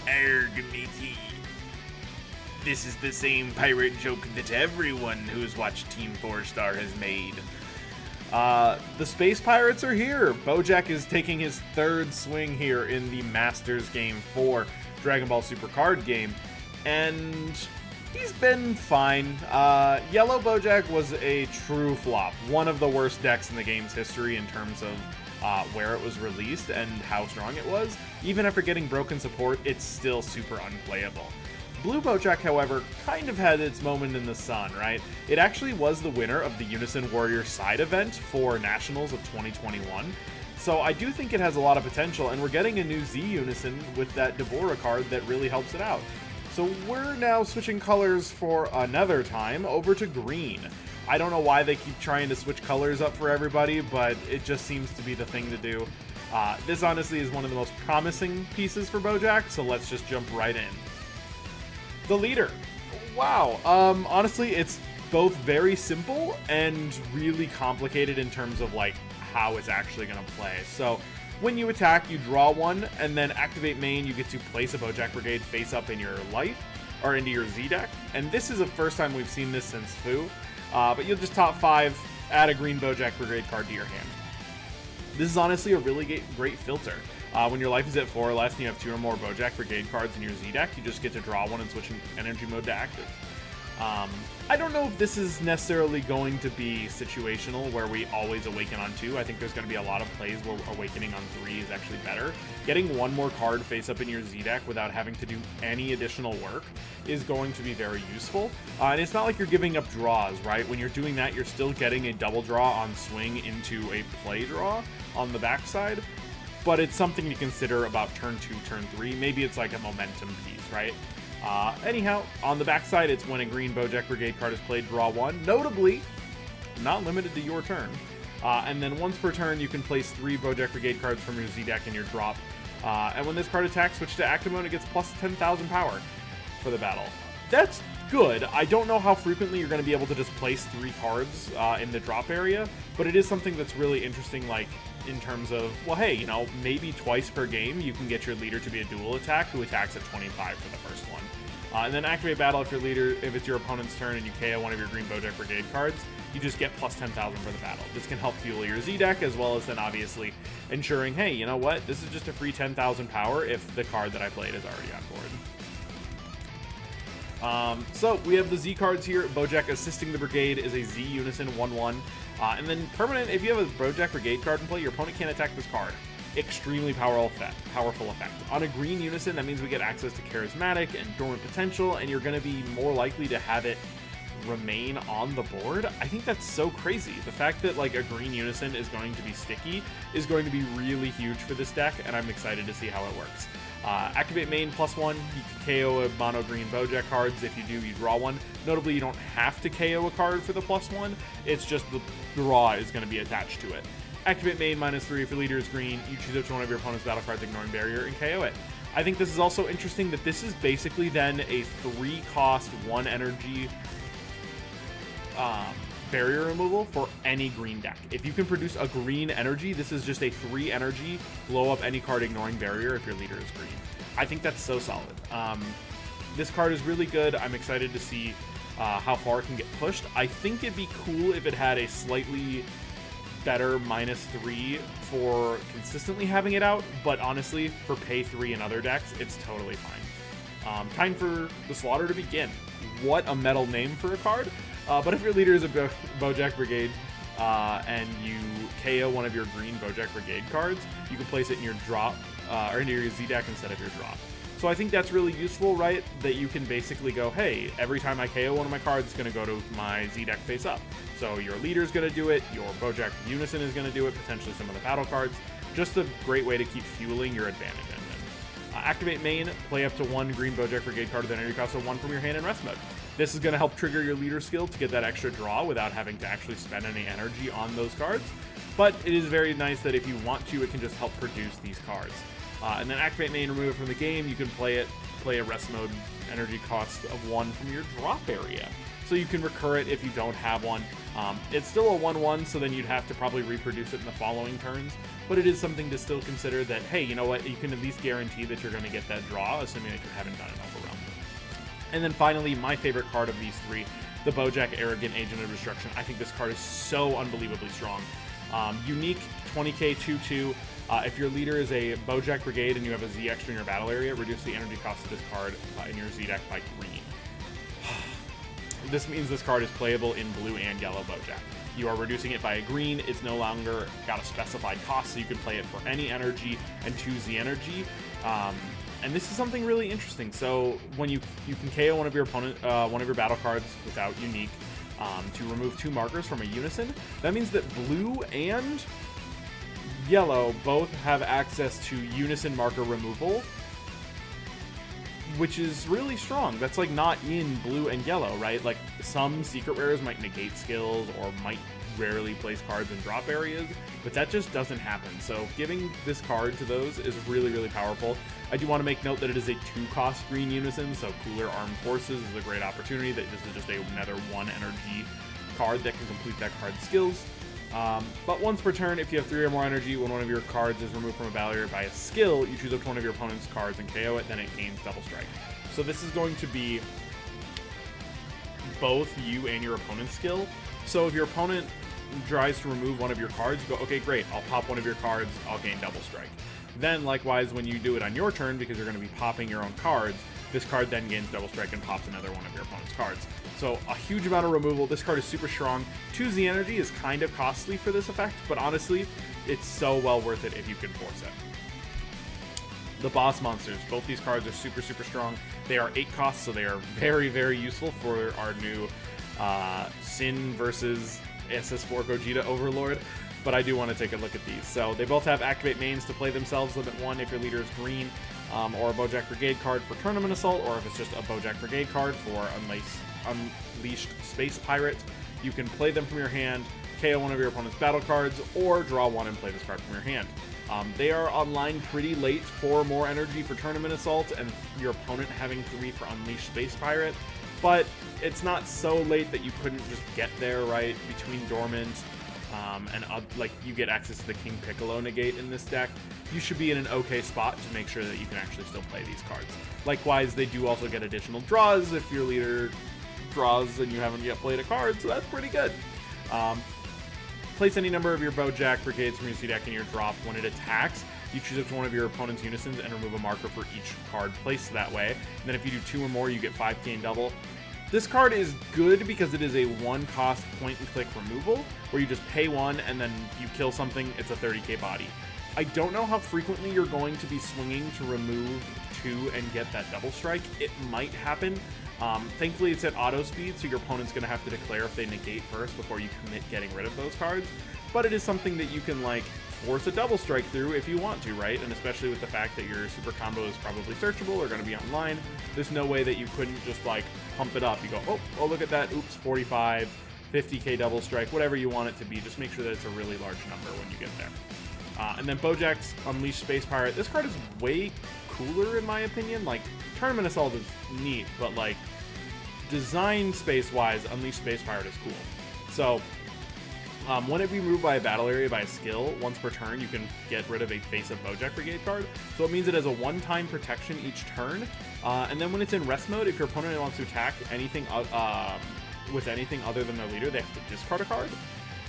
Erg, matey. This is the same pirate joke that everyone who's watched Team 4 Star has made. The Space Pirates are here. Bojack is taking his third swing here in the Masters Game 4 Dragon Ball Super card game, and he's been fine. Yellow Bojack was a true flop. One of the worst decks in the game's history in terms of where it was released and how strong it was. Even after getting broken support, it's still super unplayable. Blue Bojack, however, kind of had its moment in the sun, right? It actually was the winner of the Unison Warrior side event for Nationals of 2021. So I do think it has a lot of potential, and we're getting a new Z Unison with that Deborah card that really helps it out. So we're now switching colors for another time over to green. I don't know why they keep trying to switch colors up for everybody, but it just seems to be the thing to do. This honestly is one of the most promising pieces for Bojack, so let's just jump right in. The leader. Wow. Honestly, it's both very simple and really complicated in terms of like how it's actually going to play. So when you attack, you draw one, and then activate main, you get to place a Bojack Brigade face up in your life, or into your Z deck. And this is the first time we've seen this since Fu. But you'll just top 5, add a green Bojack Brigade card to your hand. This is honestly a really great filter. When your life is at 4 or less and you have 2 or more Bojack Brigade cards in your Z deck, you just get to draw one and switch energy mode to active. I don't know if this is necessarily going to be situational where we always awaken on 2. I think there's going to be a lot of plays where awakening on 3 is actually better. Getting one more card face up in your Z deck without having to do any additional work is going to be very useful. And it's not like you're giving up draws, right? When you're doing that, you're still getting a double draw on swing into a play draw on the backside. But it's something to consider about turn 2, turn 3. Maybe it's like a momentum piece, right? Anyhow, on the backside, it's when a green Bojack Brigade card is played, draw 1. Notably, not limited to your turn. And then once per turn, you can place 3 Bojack Brigade cards from your Z deck in your drop. And when this card attacks, switch to active mode, it gets plus 10,000 power for the battle. That's good. I don't know how frequently you're going to be able to just place 3 cards in the drop area, but it is something that's really interesting, like, in terms of, well, hey, you know, maybe twice per game you can get your leader to be a dual attack who attacks at 25 for the first one. And then activate battle if it's your opponent's turn and you KO one of your green Bojack Brigade cards, you just get plus 10,000 for the battle. This can help fuel your Z deck, as well as then obviously ensuring, hey, you know what, this is just a free 10,000 power if the card that I played is already on board. So we have the Z cards here. Bojack assisting the Brigade is a Z Unison 1/1. And then permanent, if you have a Bojack Brigade card in play, your opponent can't attack this card. Extremely powerful effect. On a green Unison, that means we get access to Charismatic and Dormant Potential, and you're going to be more likely to have it remain on the board. I think that's so crazy. The fact that like a green Unison is going to be sticky is going to be really huge for this deck, and I'm excited to see how it works. Activate main +1, you can KO a mono green Bojack cards. If you do, you draw one. Notably, you don't have to KO a card for the +1, it's just the draw is going to be attached to it. Activate main -3 if your leader is green, you choose up to one of your opponent's battle cards ignoring barrier and KO it. I think this is also interesting that this is basically then a 3-cost, 1 energy barrier removal for any green deck. If you can produce a green energy, this is just a 3 energy, blow up any card ignoring barrier if your leader is green. I think that's so solid. This card is really good. I'm excited to see how far it can get pushed. I think it'd be cool if it had a slightly better -3 for consistently having it out, but honestly, for pay 3 in other decks, it's totally fine. Time for the slaughter to begin. What a metal name for a card. But if your leader is a Bojack Brigade and you KO one of your green Bojack Brigade cards, you can place it in your drop or into your Z deck instead of your drop. So I think that's really useful, right? That you can basically go, hey, every time I KO one of my cards, it's going to go to my Z deck face up. So your leader is going to do it, your Bojack Unison is going to do it, potentially some of the battle cards. Just a great way to keep fueling your advantage engine. Activate main, play up to 1 green Bojack Brigade card with energy cost of 1 from your hand in rest mode. This is going to help trigger your leader skill to get that extra draw without having to actually spend any energy on those cards. But it is very nice that if you want to, it can just help produce these cards. And then activate main, remove it from the game. You can play it play a rest mode energy cost of 1 from your drop area. So you can recur it if you don't have one. It's still a 1/1, so then you'd have to probably reproduce it in the following turns. But it is something to still consider that, hey, you know what, you can at least guarantee that you're going to get that draw, assuming that you haven't done an overwhelm. And then finally, my favorite card of these three, the Bojack Arrogant Agent of Destruction. I think this card is so unbelievably strong. Unique 20k 2/2. If your leader is a Bojack Brigade and you have a Z extra in your battle area, reduce the energy cost of this card in your Z deck by 3. This means this card is playable in blue and yellow Bojack. You are reducing it by a green. It's no longer got a specified cost, so you can play it for any energy and 2 Z energy. And this is something really interesting. So when you can KO one of your battle cards without unique to remove 2 markers from a unison, that means that blue and yellow both have access to unison marker removal, which is really strong. That's like not in blue and yellow, right? Like some secret rares might negate skills or might rarely place cards in drop areas, but that just doesn't happen. So giving this card to those is really, really powerful. I do want to make note that it is a 2-cost green unison, so Cooler Armed Forces is a great opportunity. That this is just another 1 energy card that can complete that card's skills. But once per turn, if you have 3 or more energy, when one of your cards is removed from a battle area by a skill, you choose up to one of your opponent's cards and KO it, then it gains double strike. So this is going to be both you and your opponent's skill. So if your opponent tries to remove one of your cards, you go, okay, great, I'll pop one of your cards, I'll gain double strike. Then likewise, when you do it on your turn, because you're going to be popping your own cards, this card then gains double strike and pops another one of your opponent's cards. So a huge amount of removal. This card is super strong. 2Z energy is kind of costly for this effect, but honestly, it's so well worth it if you can force it. The boss monsters. Both these cards are super, super strong. They are 8 costs, so they are very, very useful for our new Sin versus SS4 Gogeta Overlord. But I do want to take a look at these. So they both have activate mains to play themselves. Limit 1 if your leader is green, or a Bojack Brigade card for Tournament Assault, or if it's just a Bojack Brigade card for Unleashed Space Pirate. You can play them from your hand, KO one of your opponent's battle cards, or draw 1 and play this card from your hand. They are online pretty late for more energy for Tournament Assault, and your opponent having 3 for Unleashed Space Pirate. But it's not so late that you couldn't just get there, right? Between Dormant, and like you get access to the King Piccolo negate in this deck, you should be in an okay spot to make sure that you can actually still play these cards. Likewise, they do also get additional draws if your leader draws and you haven't yet played a card, so that's pretty good. Place any number of your Bojack Brigades from your Z deck in your drop. When it attacks, you choose up to one of your opponent's unisons and remove a marker for each card placed that way. And then if you do 2 or more, you get 5k in double. This card is good because it is a 1-cost point-and-click removal, where you just pay 1 and then you kill something, it's a 30k body. I don't know how frequently you're going to be swinging to remove 2 and get that double strike. It might happen. Thankfully, it's at auto speed, so your opponent's going to have to declare if they negate first before you commit getting rid of those cards. But it is something that you can, like, force a double strike through if you want to, right? And especially with the fact that your super combo is probably searchable or going to be online, there's no way that you couldn't just, like, pump it up. You go, oh, look at that, oops, 45, 50k double strike, whatever you want it to be. Just make sure that it's a really large number when you get there. And then Bojack's Unleashed Space Pirate. This card is way cooler, in my opinion. Like, Tournament Assault is neat, but, like, design space-wise, Unleashed Space Pirate is cool. So, when it be moved by a battle area by a skill, once per turn, you can get rid of a face of Bojack Brigade card. So it means it has a 1-time protection each turn. And then when it's in rest mode, if your opponent wants to attack anything with anything other than their leader, they have to discard a card.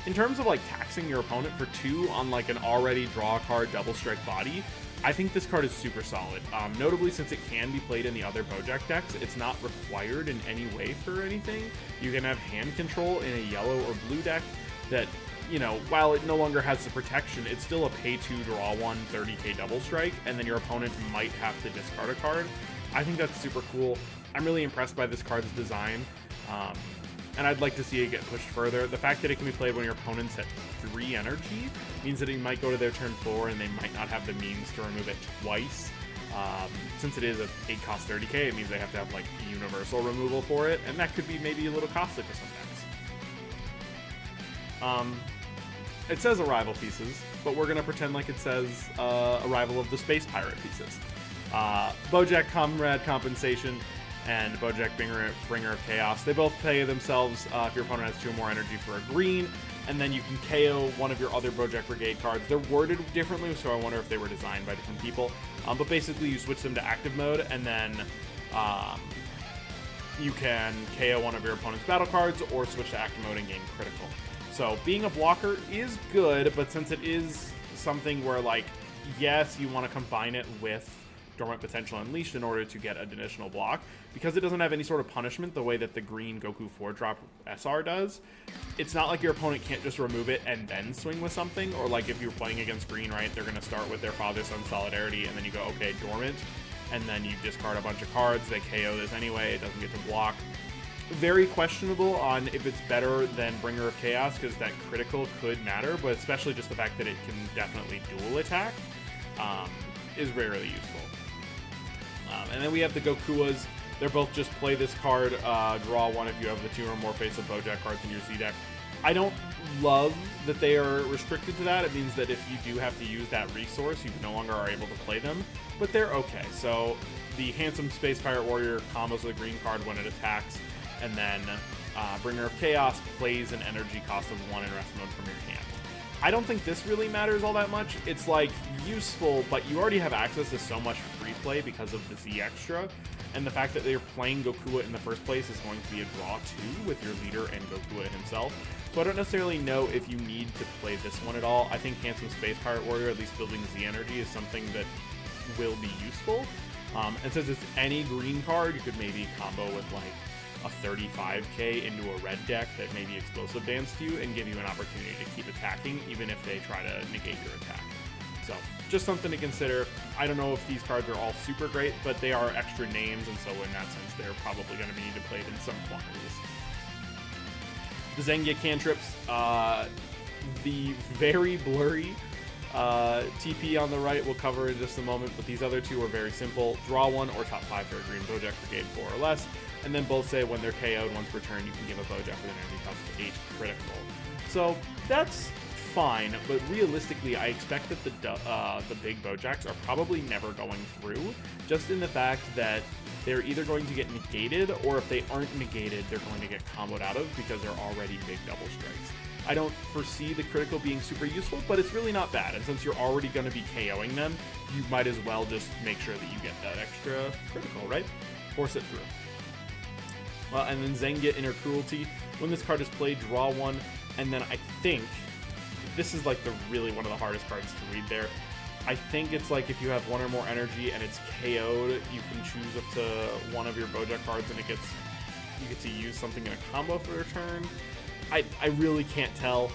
In terms of, like, taxing your opponent for 2 on, like, an already draw card double strike body, I think this card is super solid. Notably, since it can be played in the other Bojack decks, it's not required in any way for anything. You can have hand control in a yellow or blue deck that, you know, while it no longer has the protection, it's still a pay 2, draw 1, 30k double strike, and then your opponent might have to discard a card. I think that's super cool. I'm really impressed by this card's design, and I'd like to see it get pushed further. The fact that it can be played when your opponent's at 3 energy means that it might go to their turn 4 and they might not have the means to remove it twice. Since it is a 8-cost 30k, it means they have to have, like, universal removal for it, and that could be maybe a little costly for some decks. It says arrival pieces, but we're going to pretend like it says arrival of the Space Pirate pieces. Bojack Comrade Compensation and Bojack Bringer of Chaos. They both pay themselves if your opponent has 2 or more energy for a green, and then you can KO one of your other Bojack Brigade cards. They're worded differently, so I wonder if they were designed by different people. But basically, you switch them to active mode, and then you can KO one of your opponent's battle cards or switch to active mode and gain critical. So being a blocker is good, but since it is something where, like, yes, you want to combine it with Dormant Potential Unleashed in order to get an additional block, because it doesn't have any sort of punishment the way that the green Goku 4-drop SR does. It's not like your opponent can't just remove it and then swing with something, or like if you're playing against green, right, they're going to start with their Father-Son Solidarity, and then you go, okay, Dormant, and then you discard a bunch of cards, they KO this anyway, it doesn't get to block. Very questionable on if it's better than Bringer of Chaos, because that critical could matter, but especially just the fact that it can definitely dual attack is rarely useful. And then we have the Gokuas. They're both just play this card, draw one if you have the 2 or more face of Bojack cards in your Z deck. I don't love that they are restricted to that. It means that if you do have to use that resource, you no longer are able to play them, but they're okay. So the Handsome Space Pirate Warrior combos with a green card when it attacks, and then Bringer of Chaos plays an energy cost of 1 in rest mode from your hand. I don't think this really matters all that much. It's like useful, but you already have access to so much free play because of the Z Extra, and the fact that they're playing Gokua in the first place is going to be a draw too with your leader and Gokua himself. So I don't necessarily know if you need to play this one at all. I think Handsome Space Pirate Warrior, at least building Z energy, is something that will be useful. And since it's any green card, you could maybe combo with like a 35k into a red deck that maybe explosive danced you and give you an opportunity to keep attacking even if they try to negate your attack. So just something to consider. I don't know if these cards are all super great, but they are extra names, and so in that sense they're probably going to be needed played in some quantities. The Zengia cantrips, the very blurry TP on the right we'll cover in just a moment, but these other 2 are very simple. Draw 1 or top 5 for a green Bojack Brigade 4 or less, and then both say when they're KO'd once per turn, you can give a Bojack with an energy cost of 8 critical. So that's fine, but realistically, I expect that the big Bojacks are probably never going through, just in the fact that they're either going to get negated, or if they aren't negated, they're going to get comboed out of because they're already big double strikes. I don't foresee the critical being super useful, but it's really not bad, and since you're already going to be KOing them, you might as well just make sure that you get that extra critical, right? Force it through. Well, and then Zengia Inner Cruelty. When this card is played, draw 1, and then I think this is like really one of the hardest cards to read there. I think it's like if you have 1 or more energy and it's KO'd, you can choose up to one of your Bojack cards, and you get to use something in a combo for a turn. I really can't tell,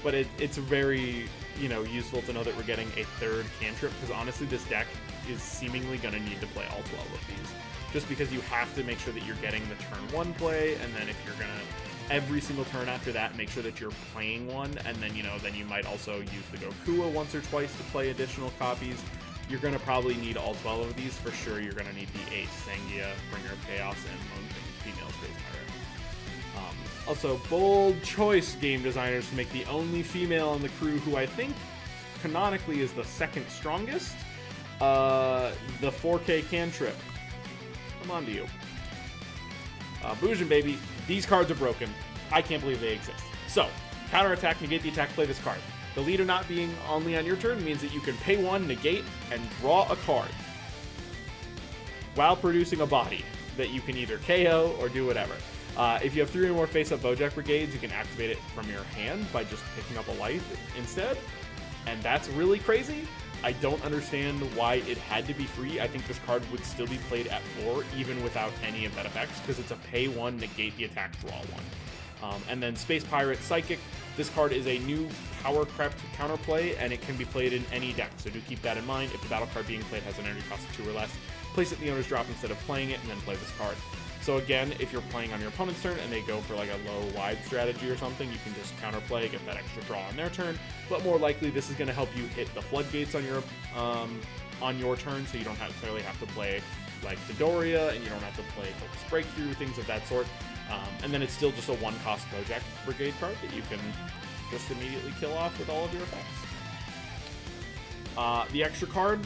but it's very useful to know that we're getting a 3rd cantrip, because honestly this deck is seemingly going to need to play all 12 of these, just because you have to make sure that you're getting the turn 1 play, and then if you're going to every single turn after that make sure that you're playing one, and then then you might also use the Gokua once or twice to play additional copies. You're going to probably need all 12 of these for sure. You're going to need the Ace, Zengia, Bringer of Chaos, and Lone Female Space Pirate. Also, bold choice, game designers, to make the only female on the crew who I think canonically is the 2nd strongest, the 4K cantrip. Come on to you. Boujack, baby. These cards are broken. I can't believe they exist. So, counterattack, negate the attack, play this card. The leader not being only on your turn means that you can pay 1, negate, and draw a card, while producing a body that you can either KO or do whatever. If you have 3 or more face-up Bojack Brigades, you can activate it from your hand by just picking up a life instead, and that's really crazy. I don't understand why it had to be free. I think this card would still be played at 4, even without any of that effects, because it's a pay 1, negate the attack, draw 1. And then Space Pirate Psychic. This card is a new power crept counterplay, and it can be played in any deck, so do keep that in mind. If the battle card being played has an energy cost of 2 or less, place it in the owner's drop instead of playing it, and then play this card. So again, if you're playing on your opponent's turn and they go for like a low-wide strategy or something, you can just counterplay, get that extra draw on their turn. But more likely, this is going to help you hit the floodgates on your turn, so you don't necessarily have to play like Dodoria, and you don't have to play Focus Breakthrough, things of that sort. And then it's still just a 1-cost Bojack Brigade card that you can just immediately kill off with all of your effects. The extra card,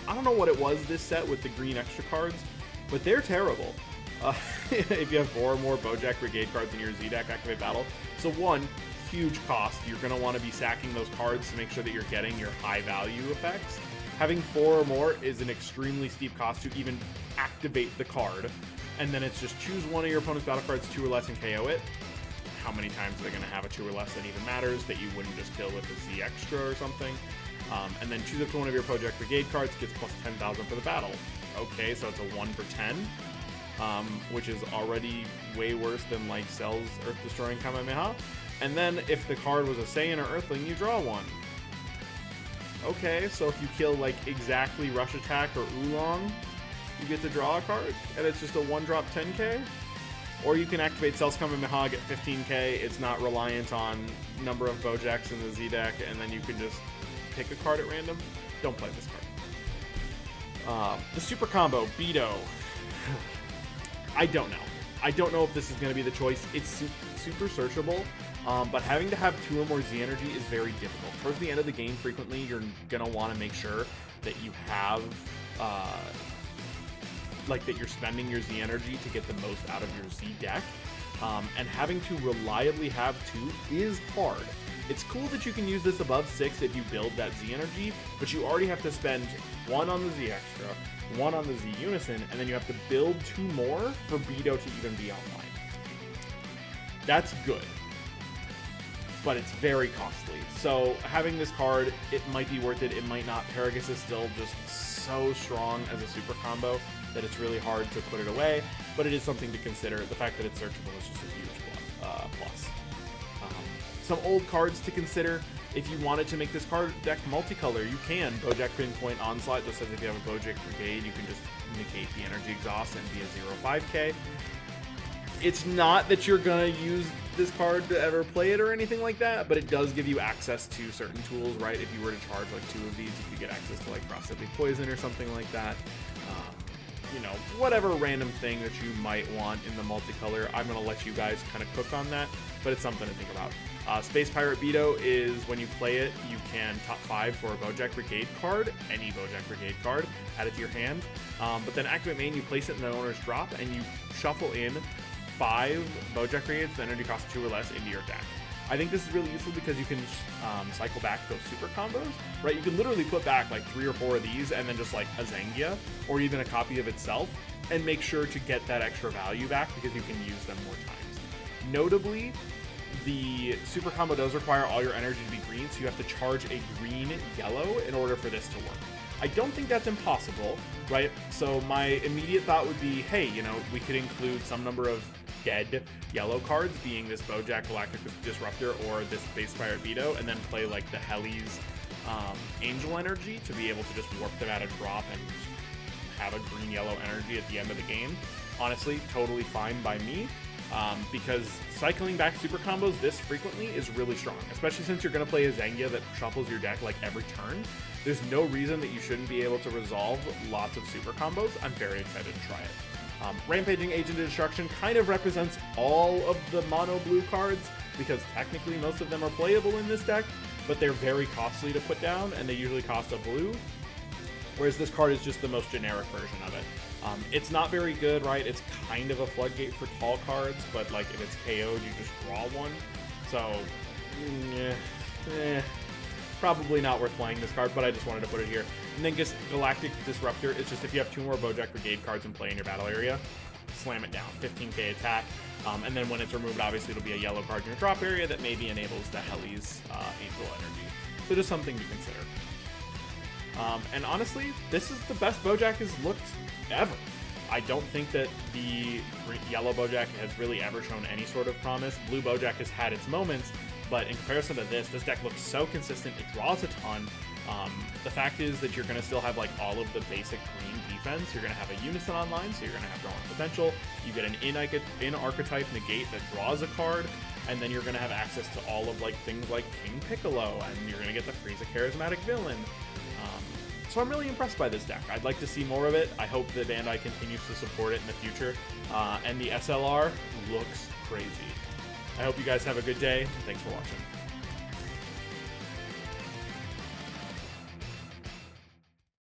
I don't know what it was this set with the green extra cards, but they're terrible. If you have 4 or more Bojack Brigade cards in your Z deck, activate battle. So one, huge cost. You're going to want to be sacking those cards to make sure that you're getting your high value effects. Having 4 or more is an extremely steep cost to even activate the card. And then it's just choose one of your opponent's battle cards 2 or less and KO it. How many times are they going to have a 2 or less that even matters that you wouldn't just kill with a Z extra or something? And then choose up to one of your Bojack Brigade cards, gets plus 10,000 for the battle. Okay, so it's a 1 for 10, which is already way worse than like Cell's Earth Destroying Kamehameha. And then if the card was a Saiyan or Earthling, you draw 1. Okay, so if you kill like exactly Rush Attack or Oolong, you get to draw a card, and it's just a 1-drop 10k? Or you can activate Cell's Kamehameha, get 15k, it's not reliant on number of Bojacks in the Z deck, and then you can just pick a card at random. Don't play this card. The super combo, Beto. I don't know. I don't know if this is going to be the choice. It's super searchable, but having to have 2 or more Z energy is very difficult. Towards the end of the game, frequently, you're going to want to make sure that you have, that you're spending your Z energy to get the most out of your Z deck. And having to reliably have 2 is hard. It's cool that you can use this above 6 if you build that Z energy, but you already have to spend 1 on the Z extra, 1 on the Z unison, and then you have to build 2 more for Beto to even be online. That's good, but it's very costly. So having this card, it might be worth it, it might not. Paragus is still just so strong as a super combo that it's really hard to put it away, but it is something to consider. The fact that it's searchable is just a huge plus. Some old cards to consider. If you wanted to make this card deck multicolor, you can. Bojack Pinpoint Onslaught just says if you have a Bojack Brigade, you can just negate the energy exhaust and be a 0-5k. It's not that you're gonna use this card to ever play it or anything like that, but it does give you access to certain tools, right? If you were to charge like 2 of these, you could get access to like Frostly Poison or something like that. You know, whatever random thing that you might want in the multicolor, I'm going to let you guys kind of cook on that, but it's something to think about. Space Pirate Beto is when you play it, you can top 5 for a Bojack Brigade card, any Bojack Brigade card, add it to your hand, but then activate main, you place it in the owner's drop, and you shuffle in 5 Bojack Brigades, the energy cost 2 or less, into your deck. I think this is really useful because you can cycle back those super combos, right? You can literally put back like 3 or 4 of these and then just like a Zengia or even a copy of itself and make sure to get that extra value back because you can use them more times. Notably, the super combo does require all your energy to be green, so you have to charge a green yellow in order for this to work. I don't think that's impossible, right? So my immediate thought would be, hey, you know, we could include some number of dead yellow cards, being this Bojack Galactic Disruptor or this Space Pirate Beto, and then play like the Heli's Angel Energy to be able to just warp them at a drop and have a green-yellow energy at the end of the game. Honestly, totally fine by me, because cycling back super combos this frequently is really strong, especially since you're going to play a Zengia that shuffles your deck like every turn. There's no reason that you shouldn't be able to resolve lots of super combos. I'm very excited to try it. Rampaging Agent of Destruction kind of represents all of the mono blue cards because technically most of them are playable in this deck, but they're very costly to put down and they usually cost a blue, whereas this card is just the most generic version of it. It's not very good, right? It's kind of a floodgate for tall cards, but like if it's KO'd, you just draw one. So, probably not worth playing this card, but I just wanted to put it here. And then just Galactic Disruptor is just if you have 2 more Bojack Brigade cards in play in your battle area, slam it down, 15k attack. And then when it's removed, obviously it'll be a yellow card in your drop area that maybe enables the Heli's Angel Energy. So just something to consider. And honestly, this is the best Bojack has looked ever. I don't think that the yellow Bojack has really ever shown any sort of promise. Blue Bojack has had its moments, but in comparison to this deck looks so consistent. It draws a ton. The fact is that you're going to still have like all of the basic green defense. You're going to have a Unison online, so you're going to have drawing potential. You get an in archetype negate that draws a card, and then you're going to have access to all of like things like King Piccolo, and you're going to get the Frieza Charismatic Villain. So I'm really impressed by this deck. I'd like to see more of it. I hope that Bandai continues to support it in the future. And the SLR looks crazy. I hope you guys have a good day. Thanks for watching.